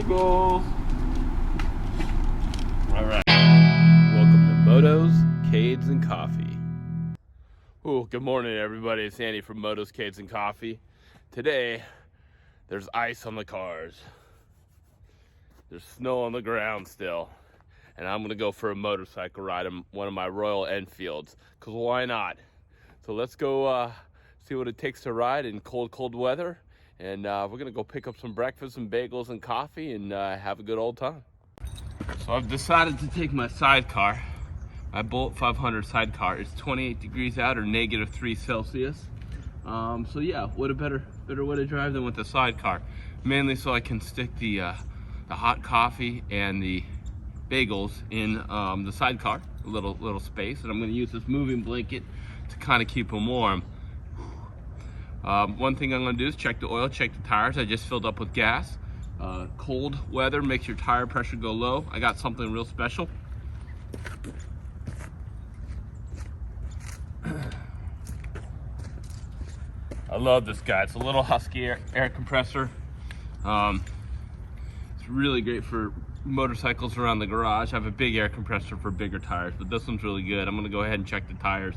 bagels. All right. Welcome to Motoscades and Coffee. Ooh, good morning, everybody. It's Andy from Motoscades and Coffee. Today, there's ice on the cars. There's snow on the ground still. And I'm gonna go for a motorcycle ride in one of my Royal Enfields, because why not? So let's go see what it takes to ride in cold weather. And we're gonna go pick up some breakfast, some bagels and coffee, and have a good old time. So I've decided to take my sidecar, my Bolt 500 sidecar. It's 28 degrees out, or -3 Celsius. So yeah, what a better way to drive than with the sidecar. Mainly so I can stick the hot coffee and the bagels in the sidecar, a little space, and I'm going to use this moving blanket to kind of keep them warm. One thing I'm going to do is check the oil, check the tires. I just filled up with gas. Cold weather makes your tire pressure go low. I got something real special. I love this guy. It's a little Husky air compressor. It's really great for motorcycles around the garage. I have a big air compressor for bigger tires, but this one's really good. I'm gonna go ahead and check the tires,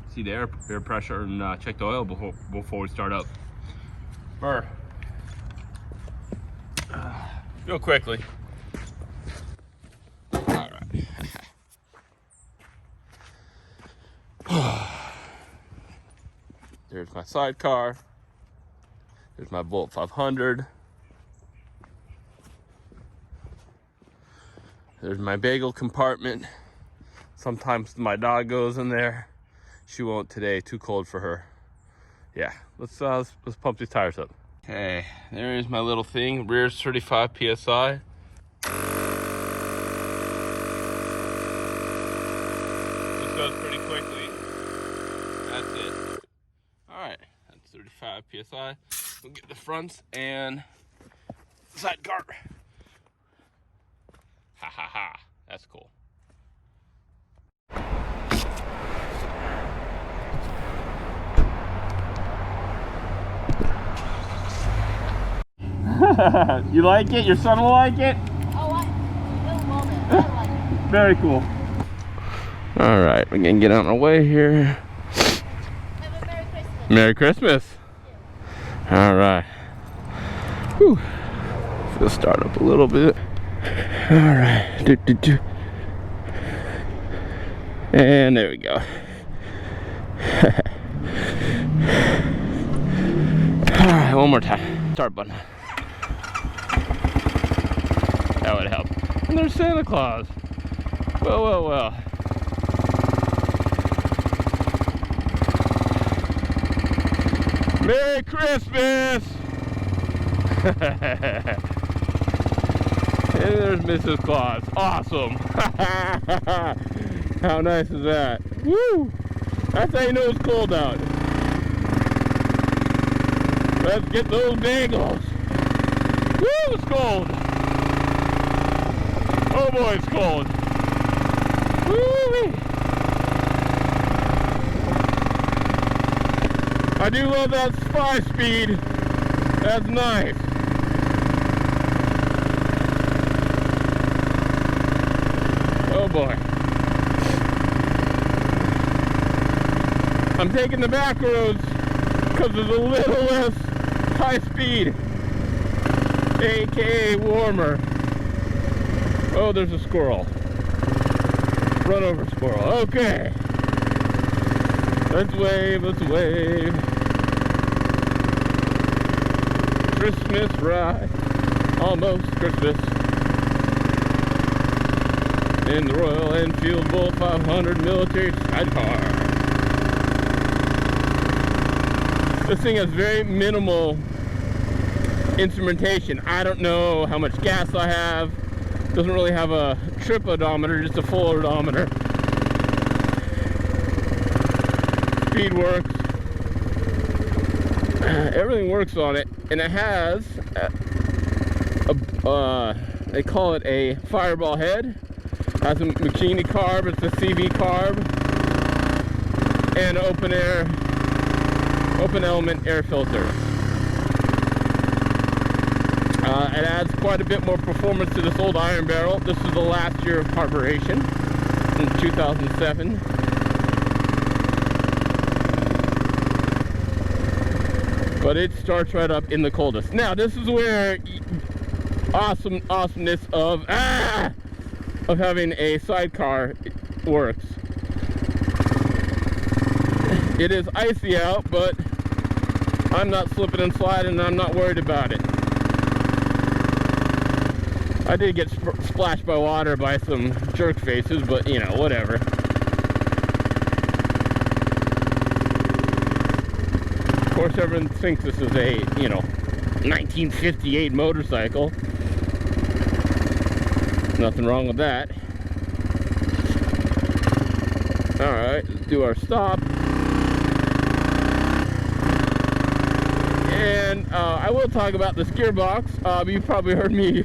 see the air pressure, and check the oil before we start up. Real quickly. All right. There's my sidecar. There's my Bolt 500. There's my bagel compartment. Sometimes my dog goes in there. She won't today, too cold for her. Yeah, let's pump these tires up. Okay, there is my little thing. Rear's 35 PSI. This goes pretty quickly. That's it. All right, that's 35 PSI. We'll get the fronts and sidecar. Ha ha ha, that's cool. You like it? Your son will like it? Oh, I love it. I like it. Very cool. All right, we're gonna get on our way here. Have a Merry Christmas. Merry Christmas. Yeah. All right. Whew. We'll start up a little bit. All right. And there we go. All right, one more time. Start button. That would help. And there's Santa Claus. Well. Merry Christmas! And there's Mrs. Claus. Awesome. How nice is that? Woo! That's how you know it's cold out. Let's get those bagels. Woo! It's cold. Oh boy, it's cold. Woo-wee. I do love that 5-speed. That's nice. Oh boy. I'm taking the back roads because it's a little less high speed, aka warmer. Oh, there's a squirrel. Run over, squirrel. Okay. Let's wave. Christmas ride. Almost Christmas. In the Royal Enfield Bolt 500 military sidecar. This thing has very minimal instrumentation. I don't know how much gas I have. Doesn't really have a trip odometer, just a full odometer. Speed works. Everything works on it, and it has they call it a fireball head. Has a Machini carb. It's a CV carb, and open element air filter. It adds quite a bit more performance to this old iron barrel. This is the last year of carburation in 2007. But it starts right up in the coldest. Now this is where awesomeness of having a sidecar works. It is icy out, but I'm not slipping and sliding, and I'm not worried about it. I did get splashed by water by some jerk faces, but you know, whatever. Of course, everyone thinks this is a, you know, 1958 motorcycle. Nothing wrong with that. Alright, let's do our stop. And I will talk about this gearbox. You probably heard me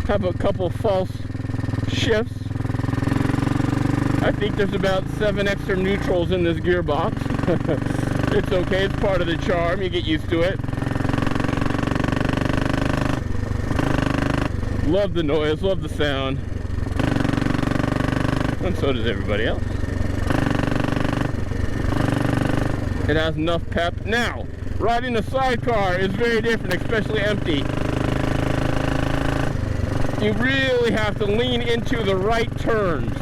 have a couple false shifts. I think there's about 7 extra neutrals in this gearbox. It's okay, it's part of the charm, you get used to it. Love the noise, love the sound. And so does everybody else. It has enough pep. Now, riding a sidecar is very different, especially empty. You really have to lean into the right turns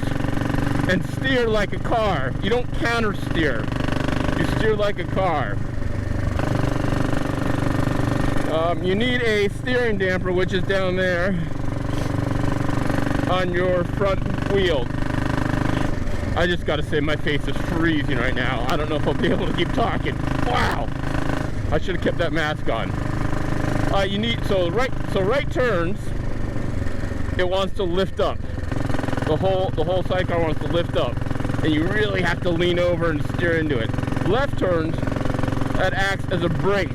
and steer like a car. You don't counter steer. You steer like a car. You need a steering damper, which is down there on your front wheel. I just gotta say, my face is freezing right now. I don't know if I'll be able to keep talking. Wow! I should have kept that mask on. You need, so right turns, it wants to lift up. The whole sidecar wants to lift up, and you really have to lean over and steer into it. Left turns, that acts as a brace,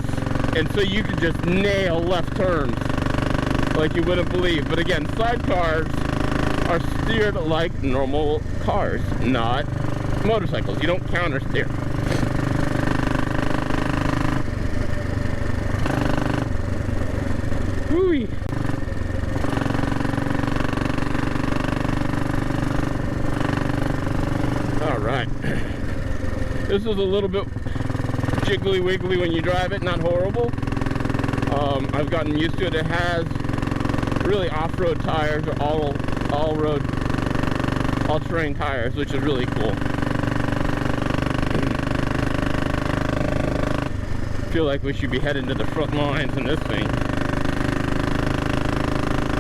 and so you can just nail left turns like you wouldn't believe. But again, sidecars are steered like normal cars, not motorcycles. You don't counter steer. Whoo-wee. All right. This is a little bit jiggly wiggly when you drive it, not horrible. I've gotten used to it. It has really off-road tires, or all-road, all-terrain tires, which is really cool. I feel like we should be heading to the front lines in this thing.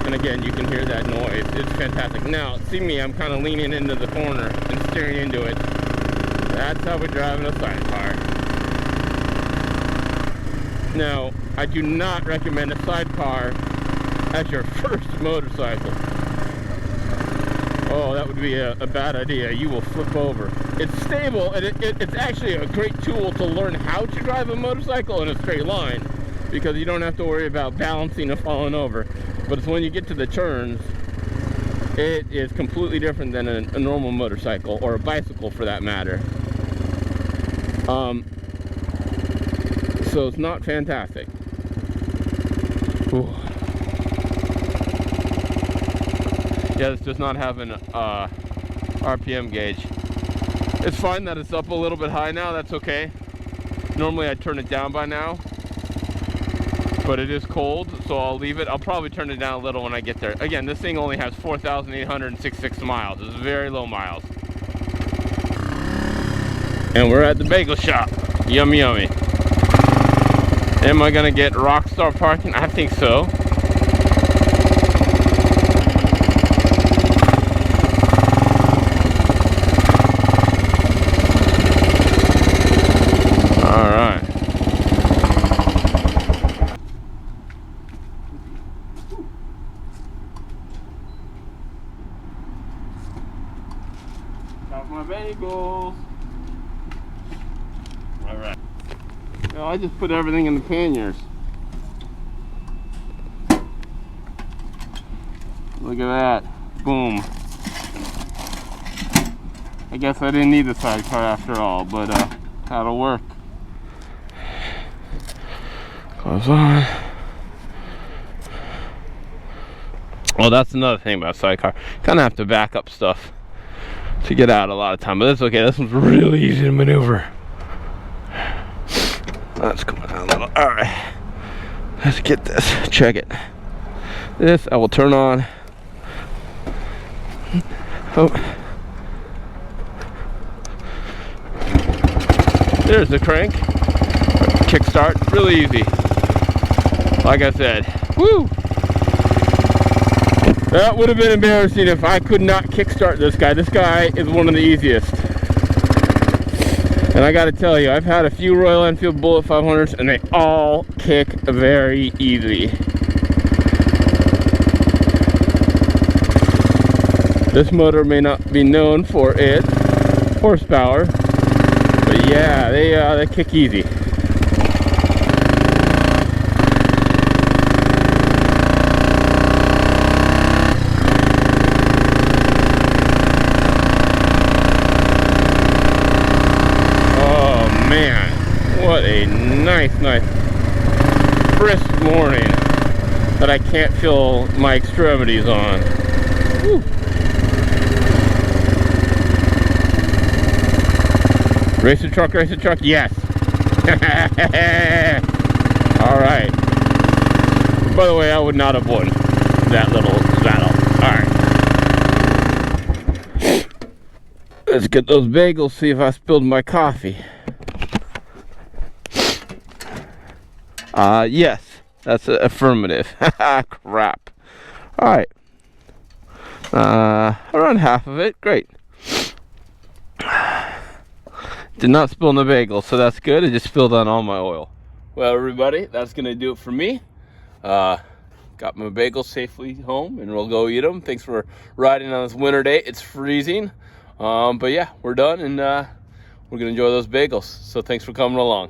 And again, you can hear that noise. It's fantastic. Now, see me, I'm kind of leaning into the corner and steering into it. That's how we're driving a sidecar. Now, I do not recommend a sidecar as your first motorcycle. Oh, that would be a bad idea. You will flip over. It's stable, and it's actually a great tool to learn how to drive a motorcycle in a straight line, because you don't have to worry about balancing and falling over. But it's when you get to the turns, it is completely different than a normal motorcycle, or a bicycle for that matter. So it's not fantastic. Ooh. Yeah, this does not have an RPM gauge. It's fine that it's up a little bit high now, that's okay. Normally I'd turn it down by now, but it is cold, so I'll leave it. I'll probably turn it down a little when I get there. Again, this thing only has 4,866 miles. It's very low miles. And we're at the bagel shop. Yummy, yummy. Am I gonna get Rockstar parking? I think so. All right. Got my bagels. All right. Well, I just put everything in the panniers. Look at that. Boom. I guess I didn't need the sidecar after all, but that'll work. Close on. Well, that's another thing about Sidecar. Kind of have to back up stuff to get out a lot of time, but that's okay. This one's really easy to maneuver. That's coming out a little. All right, let's get this. Check it. This I will turn on. Oh, there's the crank. Kickstart, really easy. Like I said, woo! That would have been embarrassing if I could not kickstart this guy. This guy is one of the easiest. And I gotta tell you, I've had a few Royal Enfield Bullet 500s and they all kick very easy. This motor may not be known for its horsepower, but yeah, they kick easy. What a nice brisk morning that I can't feel my extremities on. Woo. Race the truck, yes. All right. By the way, I would not have won that little battle. All right. Let's get those bagels, see if I spilled my coffee. Yes, that's an affirmative. Crap. All right. Around half of it. Great. Did not spill on the bagel, so that's good. It just spilled on all my oil. Well, everybody, that's going to do it for me. Got my bagels safely home, and we'll go eat them. Thanks for riding on this winter day. It's freezing. But yeah, we're done, and we're going to enjoy those bagels. So thanks for coming along.